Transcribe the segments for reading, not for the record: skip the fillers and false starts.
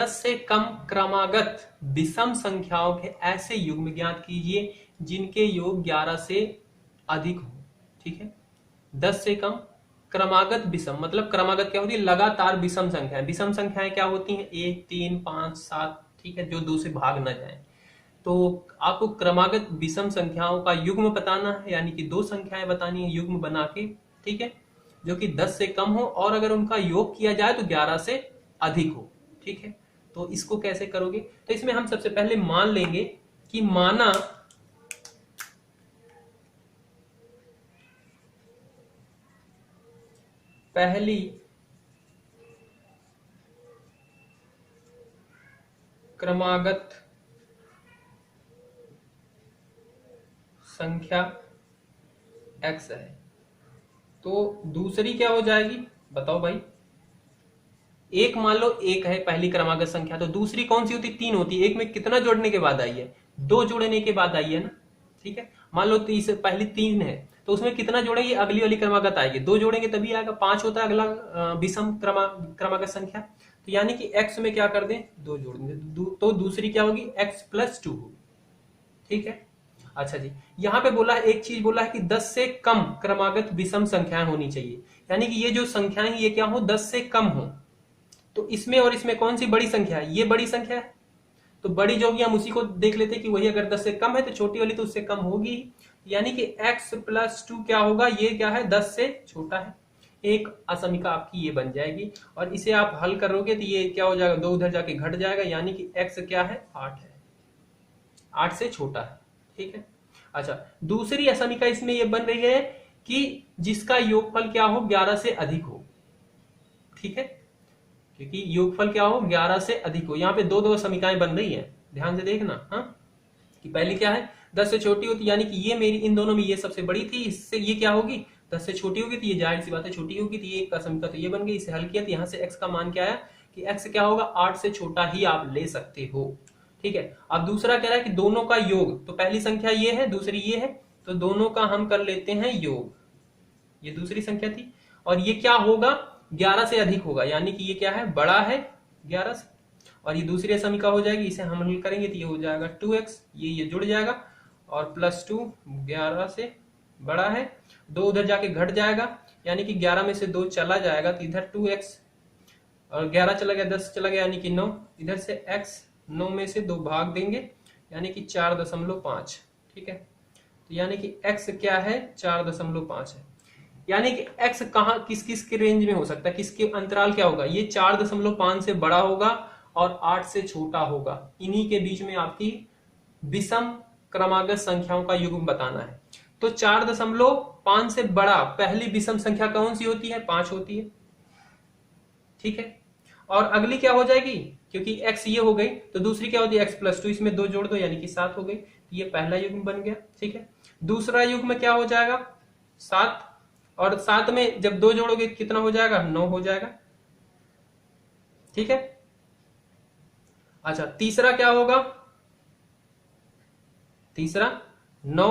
10 से कम क्रमागत विषम संख्याओं के ऐसे युग्म ज्ञात कीजिए जिनके योग 11 से अधिक हो। ठीक है, 10 से कम क्रमागत विषम, मतलब क्रमागत क्या होती है, लगातार विषम संख्याएं। विषम संख्याएं क्या होती हैं, 1, 3, 5, 7, ठीक है, जो 2 से भाग न जाए। तो आपको क्रमागत विषम संख्याओं का युग्म बताना है, यानी कि 2 संख्याएं बतानी है युग्म बना के, ठीक है, जो कि 10 से कम हो और अगर उनका योग किया जाए तो 11 से अधिक हो। ठीक है, तो इसको कैसे करोगे, तो इसमें हम सबसे पहले मान लेंगे कि माना पहली क्रमागत संख्या x है, तो दूसरी क्या हो जाएगी, बताओ भाई। एक मान लो एक है पहली क्रमागत संख्या, तो दूसरी कौन सी होती, 3 होती है। एक में कितना जोड़ने के बाद आई है, 2 जोड़ने के बाद आई है ना। ठीक है, मान लो पहली 3 है तो उसमें कितना जोड़ेंगे, अगली वाली क्रमागत आएगी, 2 जोड़ेंगे तभी आएगा, 5 होता है अगला विषम क्रमागत संख्या। तो यानी कि x में क्या कर दें, 2 जोड़ दें, तो दूसरी क्या होगी, x+2 होगी। ठीक है, अच्छा जी, यहां पे बोला है एक चीज, बोला है कि 10 से कम क्रमागत विषम संख्याएं होनी चाहिए, यानी कि ये जो संख्याएं ये क्या हो, 10 से कम हो। तो इसमें और इसमें कौन सी बड़ी संख्या है, ये बड़ी संख्या है, तो बड़ी जो होगी हम उसी को देख लेते हैं कि वही अगर 10 से कम है तो छोटी वाली तो उससे कम होगी, यानी कि x+2 क्या होगा, ये क्या है, 10 से छोटा है। एक असमिका आपकी ये बन जाएगी और इसे आप हल करोगे तो ये क्या हो जाएगा, 2 उधर जाके घट जाएगा, यानी कि x क्या है, 8 है, 8 से छोटा है। ठीक है, अच्छा, दूसरी असमिका इसमें ये बन रही है कि जिसका योगफल क्या हो, 11 से अधिक हो। ठीक है, क्योंकि योगफल क्या हो, 11 से अधिक हो। यहाँ पे 2 समीकरण बन रही है, ध्यान से देखना। हाँ, कि पहली क्या है, 10 से छोटी होती, यानी कि ये मेरी इन दोनों में ये सबसे बड़ी थी, इससे ये क्या होगी, 10 से छोटी होगी, तो ये जाहिर सी बात है छोटी होगी, तो ये एक समीकरण तो ये बन गई। इसे हल किया तो यहाँ से x का मान क्या आया कि x क्या होगा, 8 से छोटा ही आप ले सकते हो। ठीक है, अब दूसरा कह रहा है कि दोनों का योग, तो पहली संख्या ये है, दूसरी ये है, तो दोनों का हम कर लेते हैं योग। ये दूसरी संख्या थी और ये क्या होगा, 11 से अधिक होगा, यानी कि ये क्या है, बड़ा है 11 से, और ये दूसरी समीका हो जाएगी, इसे हम हल करेंगे तो ये हो जाएगा 2x, ये जुड़ जाएगा और +2 11 से बड़ा है, 2 उधर जाके घट जाएगा, यानी कि 11 में से 2 चला जाएगा तो इधर 2x और 11 चला गया, 10 चला गया, यानी कि 9, इधर से x, 9 में से 2 भाग देंगे, यानी कि 4.5। ठीक है, तो यानी कि x क्या है, 4.5 है। यानी कि x कहां किस किस के रेंज में हो सकता है, किसके अंतराल क्या होगा, ये 4.5 से बड़ा होगा और 8 से छोटा होगा, इन्हीं के बीच में आपकी विषम क्रमागत संख्याओं का युग्म बताना है। तो 4.5 से बड़ा पहली विषम संख्या कौन सी होती है, 5 होती है। ठीक है, और अगली क्या हो जाएगी, क्योंकि x ये हो गई तो दूसरी क्या होती है, x+2, इसमें 2 जोड़ दो यानी कि 7 हो गई, ये पहला युग्म बन गया। ठीक है, दूसरा युग्म क्या हो जाएगा, 7, और 7 में जब 2 जोड़ोगे कितना हो जाएगा, 9 हो जाएगा। ठीक है, अच्छा, तीसरा क्या होगा, तीसरा 9,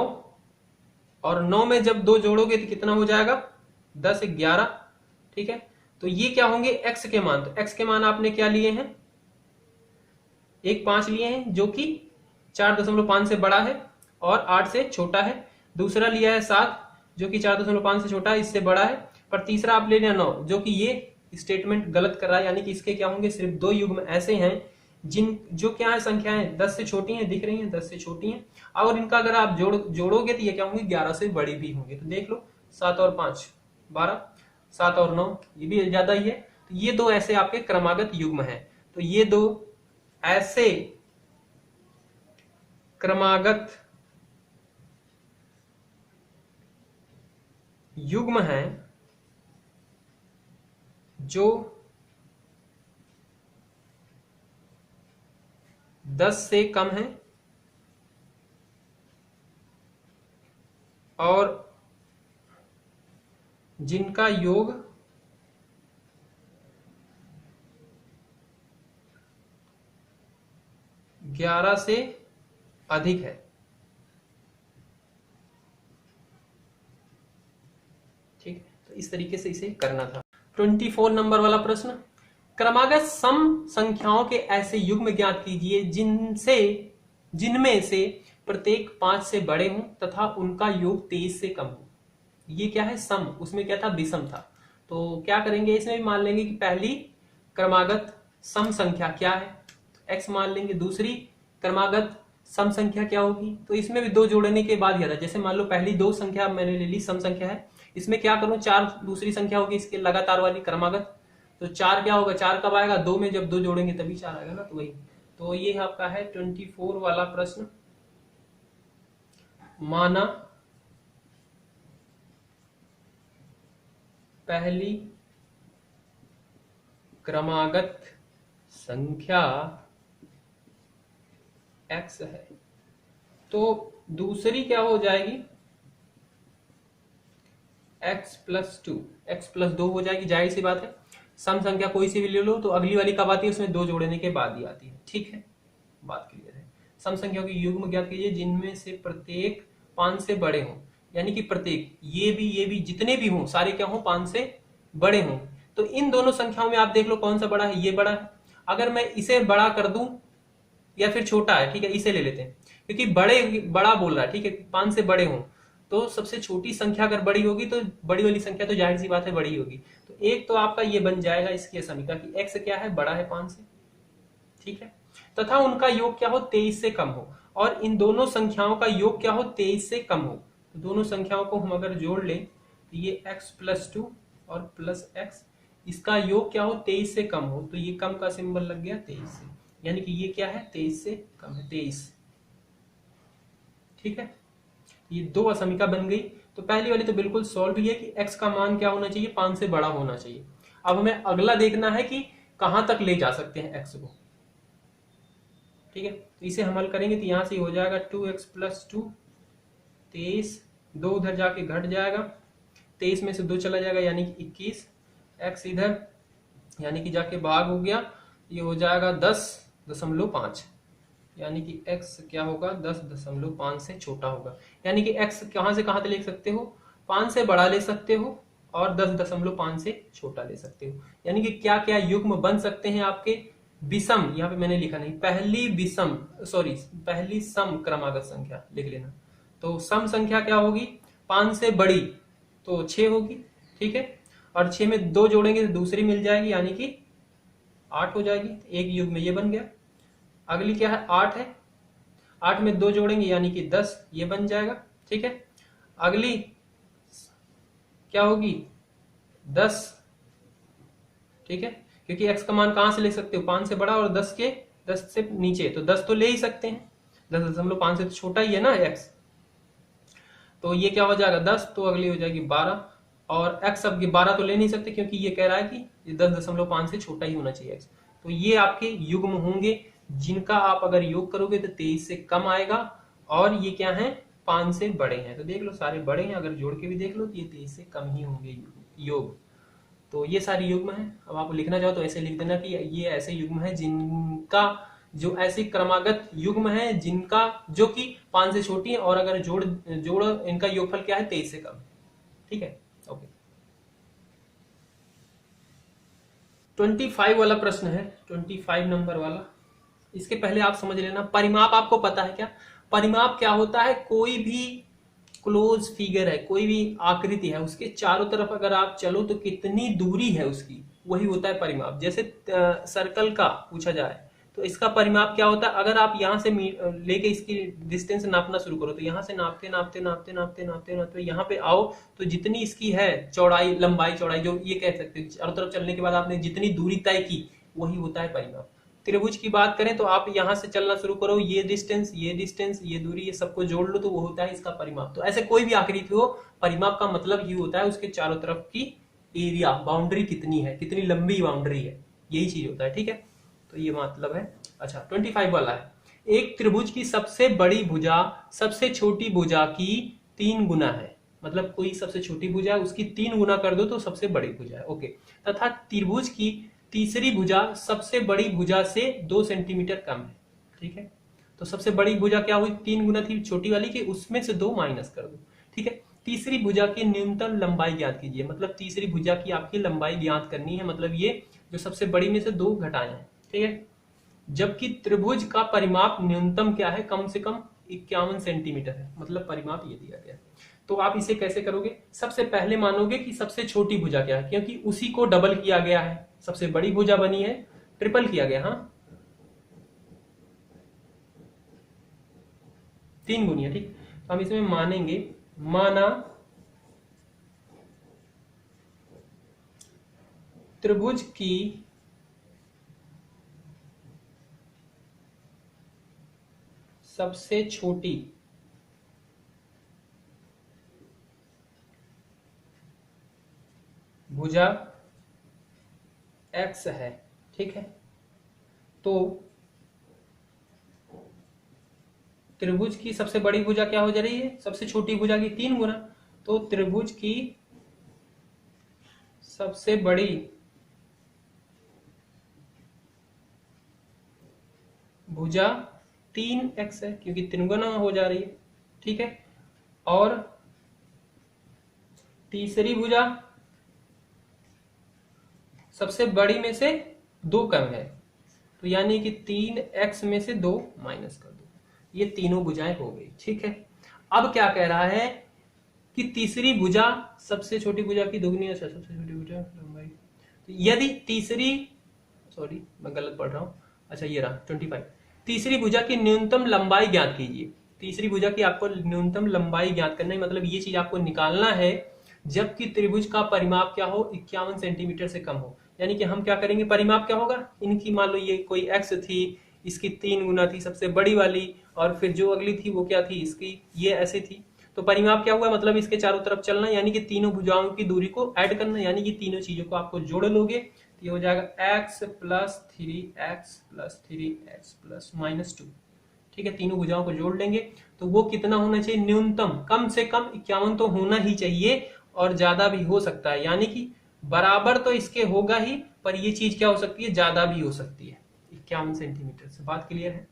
और 9 में जब 2 जोड़ोगे तो कितना हो जाएगा, 10, 11। ठीक है, तो ये क्या होंगे, x के मान, तो x के मान आपने क्या लिए हैं, एक 5 लिए हैं जो कि 4.5 से बड़ा है और 8 से छोटा है। दूसरा लिया है 7 जो कि 4.5 से छोटा है, इससे बड़ा है। पर तीसरा आप ले लिया 9 जो कि ये स्टेटमेंट गलत कर रहा है, यानी कि इसके क्या होंगे, सिर्फ 2 युग्म ऐसे हैं जिन जो क्या है, संख्याएं 10 से छोटी हैं, दिख रही हैं 10 से छोटी हैं, और इनका अगर आप जोड़ोगे तो ये क्या होंगे, 11 से बड़ी भी होंगे। तो देख लो, 7 और 5 12, 7 और 9 ये भी ज्यादा ही है। तो ये 2 ऐसे आपके क्रमागत युग्म हैं। तो ये 2 ऐसे क्रमागत युग्म हैं जो 10 से कम है और जिनका योग 11 से अधिक है। ठीक है, तो इस तरीके से इसे करना था। 24 नंबर वाला प्रश्न, क्रमागत सम संख्याओं के ऐसे युग्म ज्ञात कीजिए जिनमें से प्रत्येक 5 से बड़े हों तथा उनका योग 23 से कम हो। ये क्या है? सम। उसमें क्या था? विषम था। तो क्या करेंगे, इसमें भी मान लेंगे कि पहली क्रमागत सम संख्या क्या है, x मान लेंगे। दूसरी क्रमागत सम संख्या क्या होगी, तो इसमें भी दो जोड़ने के बाद ही आता है। जैसे मान लो पहली दो संख्या मैंने ले ली, सम संख्या है, इसमें क्या करूं, 4 दूसरी संख्या होगी इसके लगातार वाली क्रमागत। तो 4 क्या होगा, 4 कब आएगा, 2 में जब 2 जोड़ेंगे तभी 4 आएगा ना। तो वही, तो ये आपका है 24 वाला प्रश्न। माना पहली क्रमागत संख्या x है, तो दूसरी क्या हो जाएगी, x प्लस 2, x प्लस 2 हो जाएगी। जाहिर सी बात है, सम संख्या कोई सी भी ले लो तो अगली वाली कब आती है, उसमें 2 जोड़ने के बाद ही आती है। ठीक है, बात क्लियर है। सम संख्याओं की युग्म ज्ञात कीजिए जिनमें से प्रत्येक 5 से बड़े हों, यानी कि प्रत्येक ये भी जितने भी हों सारे क्या हों, 5 से बड़े हों। तो इन दोनों संख्याओं में आप देख लो कौन सा बड़ा है, ये बड़ा है। अगर मैं इसे बड़ा कर दूं या फिर छोटा है, ठीक है, इसे ले लेते हैं क्योंकि बड़ा बोल रहा है, ठीक है, 5 से बड़े हों। तो सबसे छोटी संख्या अगर बड़ी होगी तो बड़ी वाली संख्या तो जाहिर सी बात है बड़ी होगी। तो एक तो आपका ये बन जाएगा इसकी समीकरण कि x क्या है, बड़ा है 5 से, ठीक है, तथा उनका योग क्या हो, 23 से कम हो। और इन दोनों संख्याओं का योग क्या हो, 23 से कम हो। तो दोनों संख्याओं को हम अगर जोड़ लें तो ये x प्लस 2 और प्लस x, इसका योग क्या हो, 23 से कम हो। तो ये कम का सिंबल लग गया 23 से, यानी कि ये क्या है, 23 से कम है, 23। ठीक है, ये दो असमिका बन गई। तो पहली वाली तो बिल्कुल सॉल्व ही है कि x का मान क्या होना चाहिए, 5 से बड़ा होना चाहिए। अब हमें अगला देखना है कि कहां तक ले जा सकते हैं x को। ठीक है, तो इसे हम हल करेंगे तो यहां से हो जाएगा 2x प्लस 2, 23, 2 उधर जाके घट जाएगा, 23 में से 2 चला जाएगा यानी कि 21, x इधर यानी कि जाके भाग हो गया, ये हो जाएगा 10.5, यानी कि x क्या होगा, 10.5 से छोटा होगा। यानी कि x कहां से कहां तक ले सकते हो, 5 से बड़ा ले सकते हो और 10.5 से छोटा ले सकते हो। यानी कि क्या क्या युग्म बन सकते हैं आपके विषम, यहाँ पे मैंने लिखा नहीं, पहली सम क्रमागत संख्या लिख लेना। तो सम संख्या क्या होगी, 5 से बड़ी तो 6 होगी, ठीक है, और 6 में 2 जोड़ेंगे तो दूसरी मिल जाएगी यानी कि 8 हो जाएगी। एक युग्म में ये बन गया। अगली क्या है, 8 है, 8 में 2 जोड़ेंगे यानी कि 10, ये बन जाएगा। ठीक है, अगली क्या होगी, 10, ठीक है, क्योंकि x का मान कहां से ले सकते हो, 5 से बड़ा और 10 से नीचे, तो 10 तो ले ही सकते हैं, 10.5 से तो छोटा ही है ना x। तो ये क्या हो जाएगा 10, तो अगली हो जाएगी 12, और x अब 12 तो ले नहीं सकते क्योंकि ये कह रहा है कि ये 10.5 से छोटा ही होना चाहिए x। तो ये आपके युग्म होंगे जिनका आप अगर योग करोगे तो 23 से कम आएगा, और ये क्या है, 5 से बड़े हैं। तो देख लो सारे बड़े हैं, अगर जोड़ के भी देख लो तो ये 23 से कम ही होंगे योग। तो ये सारी युग्म है। अब आप लिखना चाहो तो ऐसे लिख देना कि ये ऐसे युग्म है जिनका जो ऐसे क्रमागत युग्म है जिनका जो कि 5 से छोटी है, और अगर जोड़ इनका योगफल क्या है, 23 से कम। ठीक है, ओके। 25 वाला प्रश्न है, 25 नंबर वाला। इसके पहले आप समझ लेना, परिमाप आपको पता है क्या, परिमाप क्या होता है, कोई भी क्लोज फिगर है, कोई भी आकृति है, उसके चारों तरफ अगर आप चलो तो कितनी दूरी है उसकी, वही होता है परिमाप। जैसे सर्कल का पूछा जाए तो इसका परिमाप क्या होता है, अगर आप यहां से लेके इसकी डिस्टेंस नापना शुरू करो तो यहां से नापते नापते नापते नापते नापते नापते यहाँ पे आओ तो जितनी इसकी है चौड़ाई, लंबाई चौड़ाई, जो ये कह सकते हैं चारों तरफ चलने के बाद आपने जितनी दूरी तय की वही होता है परिमाप। त्रिभुज की बात करें तो आप यहां से चलना शुरू करो, ये डिस्टेंस ये दूरी, ये सबको जोड़ लो तो वो होता है इसका परिमाप। तो ऐसे कोई भी आकृति हो, परिमाप का मतलब ये होता है उसके चारों तरफ की एरिया, बाउंड्री कितनी है, कितनी लंबी बाउंड्री है, यही चीज होता है। ठीक है, तो ये मतलब है। अच्छा, 25 वाला है, एक त्रिभुज की सबसे बड़ी भुजा सबसे छोटी भुजा की 3 गुना है। मतलब कोई सबसे छोटी भुजा है उसकी 3 गुना कर दो तो सबसे बड़ी भुजा है, ओके। तथा त्रिभुज की तीसरी भुजा सबसे बड़ी भुजा से 2 सेंटीमीटर कम है। ठीक है, तो सबसे बड़ी भुजा क्या हुई, 3 गुना थी छोटी वाली की, उसमें से 2 माइनस कर दो। ठीक है, तीसरी भुजा की न्यूनतम लंबाई ज्ञात कीजिए। मतलब तीसरी भुजा की आपकी लंबाई ज्ञात करनी है, मतलब ये जो सबसे बड़ी में से 2 घटाए हैं, ठीक है। जबकि त्रिभुज का परिमाप न्यूनतम क्या है, कम से कम 51 सेंटीमीटर है, मतलब परिमाप ये दिया गया है। तो आप इसे कैसे करोगे, सबसे पहले मानोगे कि सबसे छोटी भुजा क्या है, क्योंकि उसी को डबल किया गया है, सबसे बड़ी भुजा बनी है, ट्रिपल किया गया, हाँ 3 गुनी है, ठीक। तो हम इसमें मानेंगे, माना त्रिभुज की सबसे छोटी भुजा x है, ठीक है। तो त्रिभुज की सबसे बड़ी भुजा क्या हो जा रही है, सबसे छोटी भुजा की 3 गुना। तो त्रिभुज की सबसे बड़ी भुजा 3x है, क्योंकि 3 गुना हो जा रही है, ठीक है। और तीसरी भुजा सबसे बड़ी में से 2 कम है, तो यानी कि 3x में से 2 माइनस कर दो, ये तीनों भुजाएं हो गई, ठीक है। अब क्या कह रहा है कि तीसरी भुजा सबसे छोटी भुजा की दोगुनी है, सबसे छोटी भुजा लंबाई। तो यदि तीसरी, सॉरी मैं गलत पढ़ रहा हूं, अच्छा ये रहा 25, तीसरी भुजा की न्यूनतम लंबाई ज्ञात कीजिए। तीसरी भुजा की आपको न्यूनतम लंबाई ज्ञात करना है, मतलब ये चीज आपको निकालना है जबकि त्रिभुज का परिमाप क्या हो, 51 सेंटीमीटर से कम हो। यानी कि हम क्या करेंगे, परिमाप क्या होगा इनकी, मान लो ये कोई x थी, इसकी 3 गुना थी सबसे बड़ी वाली, और फिर जो अगली थी वो क्या थी, इसकी ये ऐसे थी। तो परिमाप क्या हुआ, मतलब इसके चारों तरफ चलना, यानी कि तीनों भुजाओं की दूरी को ऐड करना, यानी कि तीनों चीजों को आपको जोड़ लोगे तो ये हो जाएगा x plus 3x plus 3x plus -2, ठीक है। तीनों भुजाओं को जोड़ लेंगे तो वो कितना होना चाहिए, न्यूनतम कम से कम 51 तो होना ही चाहिए, और ज्यादा भी हो सकता है, यानी कि बराबर तो इसके होगा ही, पर ये चीज क्या हो सकती है, ज्यादा भी हो सकती है 51 सेंटीमीटर से। बात क्लियर है।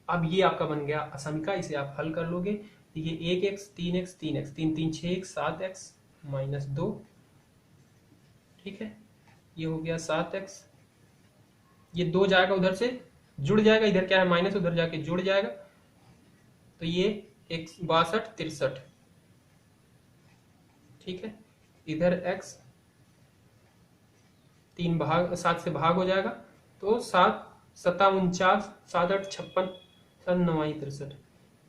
अब ये आपका बन गया असमीका, इसे आप हल कर लोगे, ये 1x 3x 3x 3 3 6 7x -2, ठीक है। ये हो गया 7x, ये 2 जाएगा उधर से जुड़ जाएगा, इधर क्या है माइनस, उधर जाके जुड़ जाएगा, तो ये 62 63, ठीक है। इधर x 3 भाग 7 से भाग हो जाएगा, तो 7 7 49 7 8 56 7 9 63,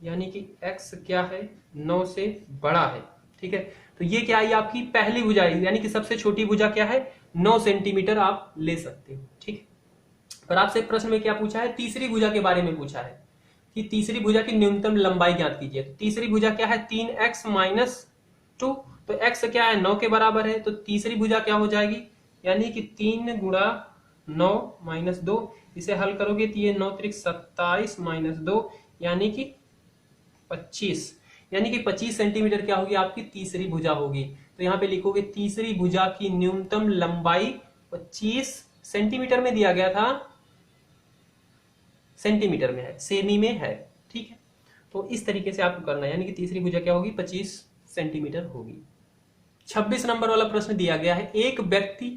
यानी कि x क्या है 9 से बड़ा है, ठीक है। तो ये क्या आई आपकी पहली भुजा, यानी कि सबसे छोटी भुजा क्या है 9 सेंटीमीटर आप ले सकते हो, ठीक है। पर आपसे प्रश्न में क्या पूछा है, तीसरी भुजा के बारे में पूछा है कि तीसरी भुजा की न्यूनतम लंबाई ज्ञात कीजिए। तो तीसरी भुजा क्या है 3x -2, तो x क्या है 9 के बराबर है, तो तीसरी भुजा क्या हो जाएगी, यानी कि 3 गुणा 9 -2, इसे हल करोगे तो ये 9 त्रिक 27 -2 यानी कि 25, यानी कि 25 सेंटीमीटर क्या होगी आपकी तीसरी भुजा होगी। तो यहाँ पे लिखोगे तीसरी भुजा की न्यूनतम लंबाई 25 सेंटीमीटर में दिया गया था, सेंटीमीटर में है, सेमी में है, ठीक है। तो इस तरीके से आपको करना है, यानी कि तीसरी भुजा क्या होगी 25 सेंटीमीटर होगी। 26 नंबर वाला प्रश्न दिया गया है, एक व्यक्ति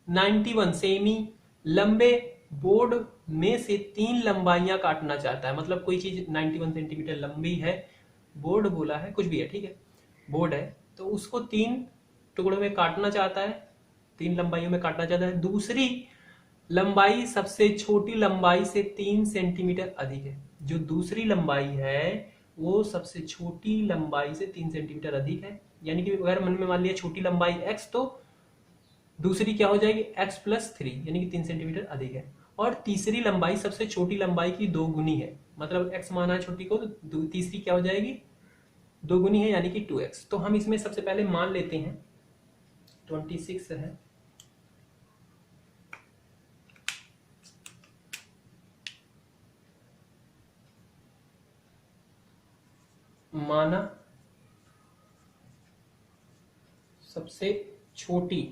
91 सेमी लंबे बोर्ड में से 3 लंबाइयां काटना चाहता है, मतलब कोई चीज 91 सेंटीमीटर लंबी है, बोर्ड बोला है कुछ भी है, ठीक है, बोर्ड है, तो उसको 3 टुकड़ों में काटना चाहता है, 3 लंबाइयों में काटना चाहता है। दूसरी लंबाई सबसे छोटी लंबाई से 3 सेंटीमीटर अधिक है, जो दूसरी लंबाई है वो सबसे छोटी लंबाई से 3 सेंटीमीटर अधिक है, यानी कि अगर मन में मान लिया छोटी लंबाई x, तो दूसरी क्या हो जाएगी x प्लस 3, यानी कि 3 सेंटीमीटर अधिक है। और तीसरी लंबाई सबसे छोटी लंबाई की 2 गुनी है, मतलब x माना है छोटी को, तो तीसरी क्या हो जाएगी 2 गुनी है, यानी कि 2x। तो हम इसमें सबसे पहले मान लेते हैं 26 है, माना सबसे छोटी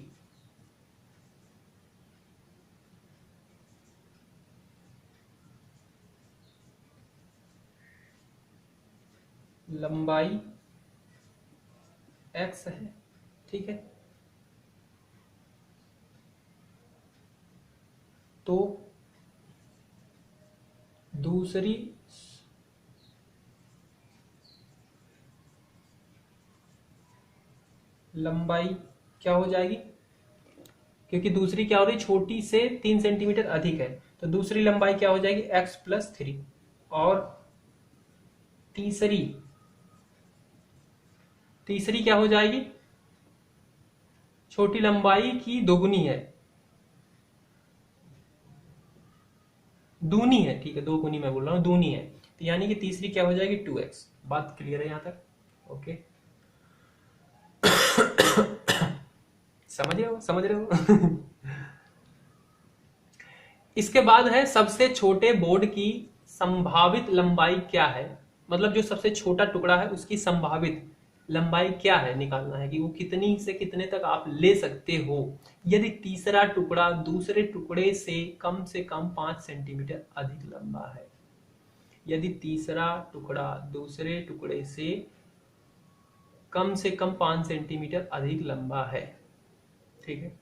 लंबाई x है, ठीक है। तो दूसरी लंबाई क्या हो जाएगी, क्योंकि दूसरी क्या हो रही, छोटी से 3 सेंटीमीटर अधिक है, तो दूसरी लंबाई क्या हो जाएगी x+3। और तीसरी क्या हो जाएगी, छोटी लंबाई की दोगुनी है, दूनी है, ठीक है, दोगुनी मैं बोल रहा हूं, दूनी है, तो यानी कि तीसरी क्या हो जाएगी 2x। बात क्लियर है यहां तक? ओके, समझ रहे हो? इसके बाद है सबसे छोटे बोर्ड की संभावित लंबाई क्या है, मतलब जो सबसे छोटा टुकड़ा है उसकी संभावित लंबाई क्या है, निकालना है कि वो कितनी से कितने तक आप ले सकते हो यदि तीसरा टुकड़ा दूसरे टुकड़े से कम 5 सेंटीमीटर अधिक लंबा है। यदि तीसरा टुकड़ा दूसरे टुकड़े से कम 5 सेंटीमीटर अधिक लंबा है, ठीक है,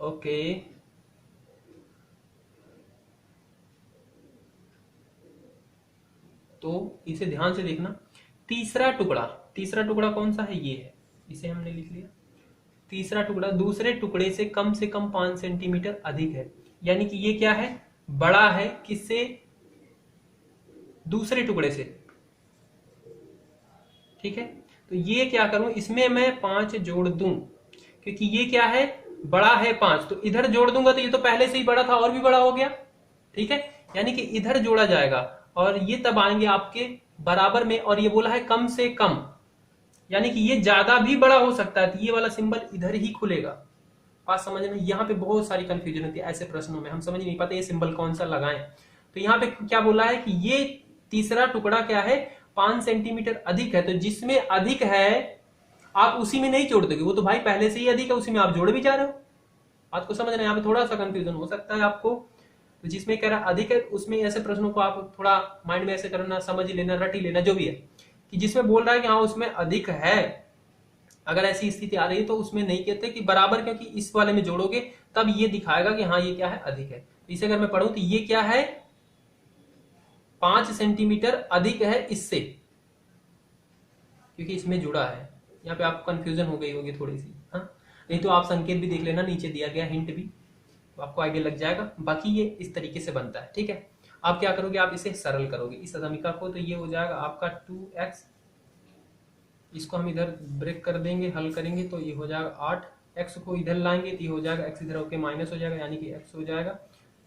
ओके। तो इसे ध्यान से देखना, तीसरा टुकड़ा कौन सा है, ये है, इसे हमने लिख लिया। तीसरा टुकड़ा दूसरे टुकड़े से कम 5 सेंटीमीटर अधिक है, यानी कि ये क्या है, बड़ा है किससे, दूसरे टुकड़े से, ठीक है। तो ये क्या करूं, इसमें मैं 5 जोड़ दूं, क्योंकि ये क्या है, बड़ा है 5, तो इधर जोड़ दूंगा तो ये तो पहले से ही बड़ा था और भी बड़ा हो गया, ठीक है, यानी कि इधर जोड़ा जाएगा और ये तब आएंगे आपके बराबर में, और ये बोला है कम से कम, यानी कि ये ज्यादा भी बड़ा हो सकता है, तो ये वाला सिंबल इधर ही खुलेगा। बात समझ में, यहाँ पे बहुत सारी कंफ्यूजन होती है ऐसे प्रश्नों में, हम समझ नहीं पाते ये सिंबल कौन सा लगाएं। तो यहाँ पे क्या बोला है कि ये तीसरा टुकड़ा क्या है, 5 सेंटीमीटर अधिक है, तो जिसमें अधिक है आप उसी में नहीं जोड़ दोगे, वो तो भाई पहले से ही अधिक है, उसी में आप जोड़ भी जा रहे हो। बात को समझना, यहाँ पे थोड़ा सा कंफ्यूजन हो सकता है आपको, तो जिसमें कह रहा अधिक है उसमें ऐसे प्रश्नों को आप थोड़ा माइंड में ऐसे करना, समझ ही लेना, रट ही लेना, जो भी है, कि जिसमें बोल रहा है कि हाँ उसमें अधिक है, अगर ऐसी स्थिति आ रही है तो उसमें नहीं कहते कि बराबर, क्योंकि इस वाले में जोड़ोगे तब ये दिखाएगा कि हाँ ये क्या है, अधिक है। इसे अगर मैं पढ़ूं तो ये क्या है, 5 सेंटीमीटर अधिक है इससे, क्योंकि इसमें जुड़ा है। यहाँ पे आपको कंफ्यूजन हो गई होगी थोड़ी सी, हाँ, नहीं तो आप संकेत भी देख लेना, नीचे दिया गया हिंट भी, तो आपको आइडिया लग जाएगा। बाकी ये इस तरीके से बनता है, ठीक है। आप क्या करोगे, आप इसे सरल करोगे इस समीकरण को, तो ये हो जाएगा आपका 2x, इसको हम इधर ब्रेक कर देंगे, हल करेंगे तो ये हो जाएगा 8, x को इधर लाएंगे तो ये हो जाएगा x इधर होके माइनस हो जाएगा, यानी कि x हो जाएगा,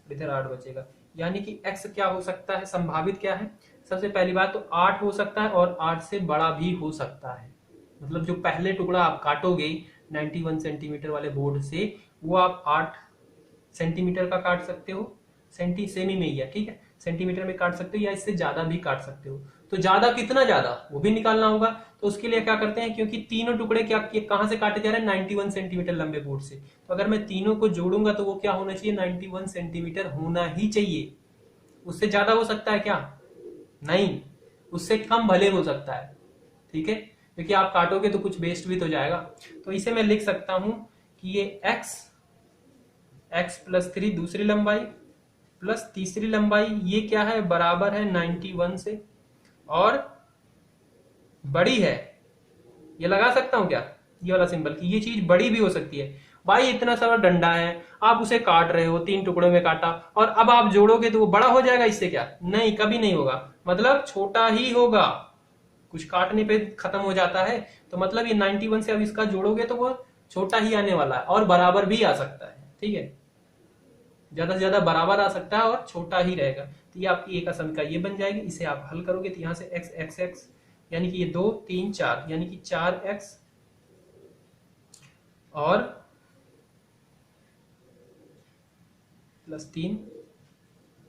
इधर 8 बचेगा, यानी कि x क्या हो सकता है, संभावित क्या है, सबसे पहली बात तो 8 हो सकता है और 8 से बड़ा भी हो सकता है, मतलब जो पहले टुकड़ा आप काटोगे 91 सेंटीमीटर वाले बोर्ड से, वो आप 8 सेंटीमीटर का काट सकते हो, सेमी में ही है, ठीक है, सेंटीमीटर में काट सकते हो, या इससे ज्यादा भी काट सकते हो। तो ज्यादा कितना ज्यादा वो भी निकालना होगा, तो उसके लिए क्या करते हैं, क्योंकि तीनों टुकड़े क्या कहां से काटे जा रहे हैं, 91 सेंटीमीटर लंबे बोर्ड से, तो अगर मैं तीनों को जोड़ूंगा तो वो क्या होना चाहिए, 91 सेंटीमीटर होना ही चाहिए। उससे ज्यादा हो सकता है क्या, नहीं, उससे कम भले हो सकता है, ठीक है, क्योंकि आप काटोगे तो कुछ वेस्ट भी तो जाएगा। तो इसे मैं लिख सकता हूं कि ये x+3 दूसरी लंबाई प्लस तीसरी लंबाई, ये क्या है, बराबर है 91 से और बड़ी है, ये लगा सकता हूं क्या, ये वाला सिंबल, की ये चीज बड़ी भी हो सकती है। भाई इतना सारा डंडा है, आप उसे काट रहे हो, 3 टुकड़ों में काटा, और अब आप जोड़ोगे तो वो बड़ा हो जाएगा, इससे क्या, नहीं, कभी नहीं होगा, मतलब छोटा ही होगा, कुछ काटने पे खत्म हो जाता है, तो मतलब ये 91 से अब इसका जोड़ोगे तो वो छोटा ही आने वाला है, और बराबर भी आ सकता है, ठीक है, ज्यादा से ज्यादा बराबर आ सकता है और छोटा ही रहेगा। तो ये आपकी एक समीकरण ये बन जाएगी, इसे आप हल करोगे तो यहां से x यानी कि ये 2 3 4 यानी कि 4x और प्लस 3,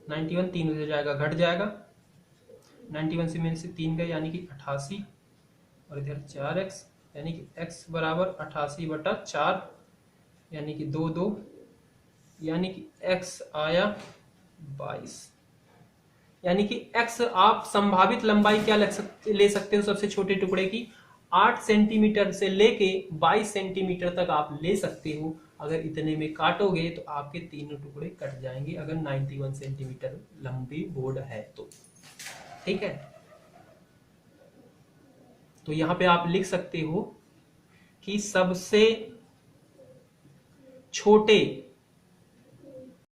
91 3 हो जाएगा, घट जाएगा, 91 से में से 3 गए यानी कि 88, और इधर 4x यानी कि x बराबर 88/4 यानी कि 2 2, यानी कि x आया 22, यानी कि x आप संभावित लंबाई क्या ले सकते हो सबसे छोटे टुकड़े की, 8 सेंटीमीटर से लेके 22 सेंटीमीटर तक आप ले सकते हो अगर इतने में काटोगे तो आपके तीनों टुकड़े कट जाएंगे, अगर 91 सेंटीमीटर लंबी बोर्ड है तो। ठीक है, तो यहां पे आप लिख सकते हो कि सबसे छोटे